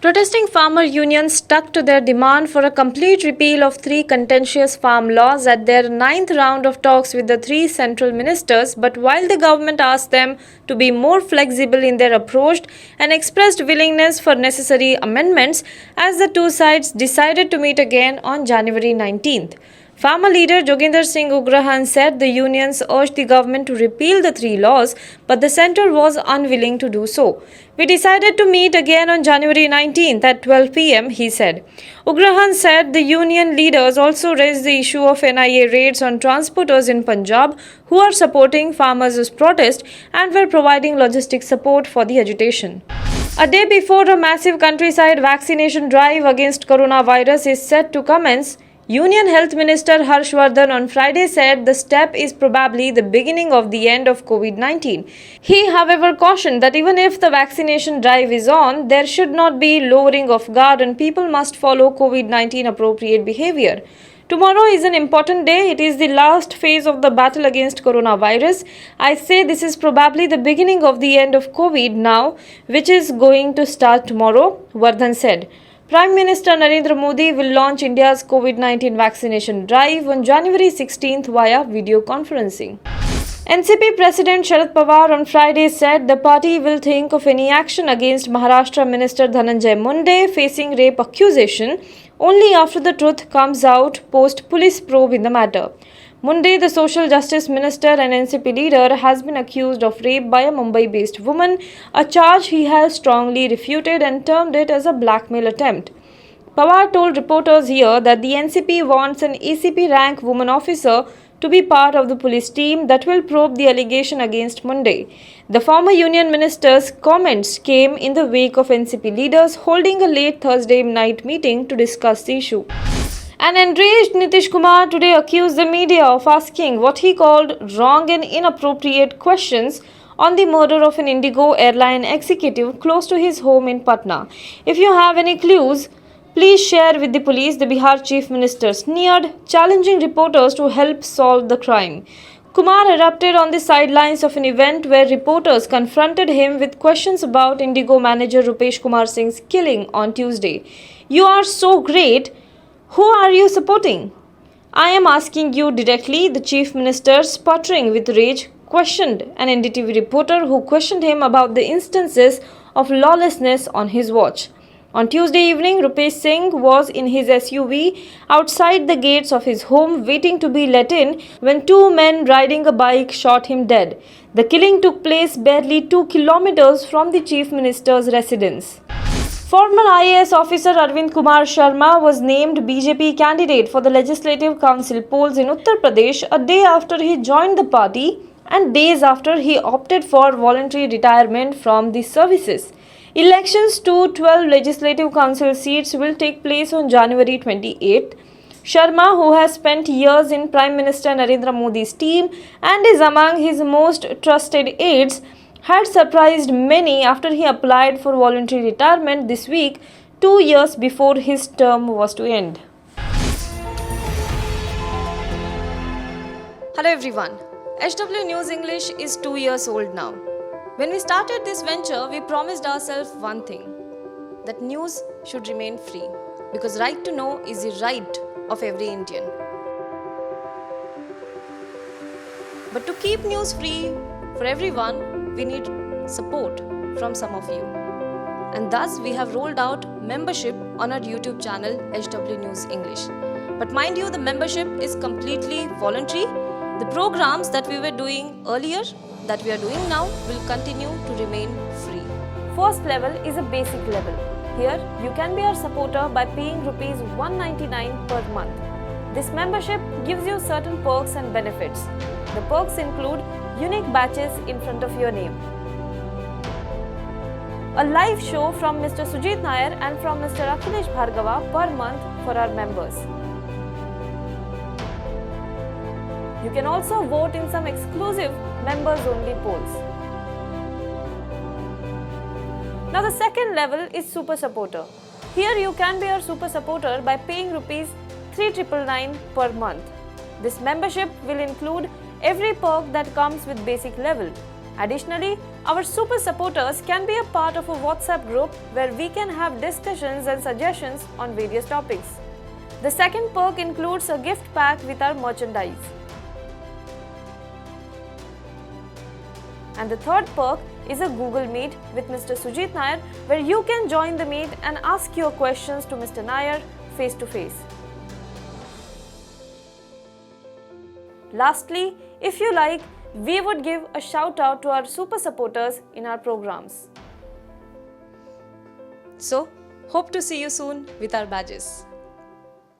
Protesting farmer unions stuck to their demand for a complete repeal of three contentious farm laws at their ninth round of talks with the three central ministers. But while the government asked them to be more flexible in their approach and expressed willingness for necessary amendments, as the two sides decided to meet again on January 19th. Farmer leader Joginder Singh Ugrahan said the unions urged the government to repeal the three laws, but the centre was unwilling to do so. We decided to meet again on January 19th at 12 pm, he said. Ugrahan said the union leaders also raised the issue of NIA raids on transporters in Punjab who are supporting farmers' protest and were providing logistic support for the agitation. A day before a massive countryside vaccination drive against coronavirus is set to commence, Union Health Minister Harsh Vardhan on Friday said the step is probably the beginning of the end of COVID-19. He, however, cautioned that even if the vaccination drive is on, there should not be lowering of guard and people must follow COVID-19 appropriate behavior. Tomorrow is an important day. It is the last phase of the battle against coronavirus. I say this is probably the beginning of the end of COVID now, which is going to start tomorrow, Vardhan said. Prime Minister Narendra Modi will launch India's COVID-19 vaccination drive on January 16th via video conferencing. NCP President Sharad Pawar on Friday said the party will think of any action against Maharashtra Minister Dhananjay Munde facing rape accusation only after the truth comes out post police probe in the matter. Munde, the social justice minister and NCP leader, has been accused of rape by a Mumbai-based woman, a charge he has strongly refuted and termed it as a blackmail attempt. Pawar told reporters here that the NCP wants an ACP rank woman officer to be part of the police team that will probe the allegation against Munde. The former union minister's comments came in the wake of NCP leaders holding a late Thursday night meeting to discuss the issue. An enraged Nitish Kumar today accused the media of asking what he called wrong and inappropriate questions on the murder of an Indigo airline executive close to his home in Patna. If you have any clues, please share with the police, the Bihar Chief Minister sneered, challenging reporters to help solve the crime. Kumar erupted on the sidelines of an event where reporters confronted him with questions about Indigo manager Rupesh Kumar Singh's killing on Tuesday. You are so great. Who are you supporting? I am asking you directly, the Chief Minister, sputtering with rage, questioned an NDTV reporter who questioned him about the instances of lawlessness on his watch. On Tuesday evening, Rupesh Singh was in his SUV outside the gates of his home waiting to be let in when two men riding a bike shot him dead. The killing took place barely 2 kilometers from the Chief Minister's residence. Former IAS officer Arvind Kumar Sharma was named BJP candidate for the Legislative Council polls in Uttar Pradesh a day after he joined the party and days after he opted for voluntary retirement from the services. Elections to 12 Legislative Council seats will take place on January 28th. Sharma, who has spent years in Prime Minister Narendra Modi's team and is among his most trusted aides, had surprised many after he applied for voluntary retirement this week, 2 years before his term was to end. Hello everyone. HW News English is 2 years old now. When we started this venture, we promised ourselves one thing, that news should remain free, because right to know is the right of every Indian. But to keep news free for everyone, we need support from some of you. And thus, we have rolled out membership on our YouTube channel, HW News English. But mind you, the membership is completely voluntary. The programs that we were doing earlier, that we are doing now, will continue to remain free. First level is a basic level. Here, you can be our supporter by paying Rs 199 per month. This membership gives you certain perks and benefits. The perks include unique badges in front of your name, a live show from Mr. Sujit Nair and from Mr. Akhilesh Bhargava per month for our members. You can also vote in some exclusive members-only polls. Now the second level is Super Supporter. Here you can be our Super Supporter by paying Rs 3,999 per month. This membership will include every perk that comes with basic level. Additionally, Our super supporters can be a part of a WhatsApp group where we can have discussions and suggestions on various topics. The second perk includes a gift pack with our merchandise. And the third perk is a Google Meet with Mr. Sujit Nair, where you can join the meet and ask your questions to Mr. Nair face to face. Lastly, if you like, we would give a shout out to our super supporters in our programs. So, hope to see you soon with our badges.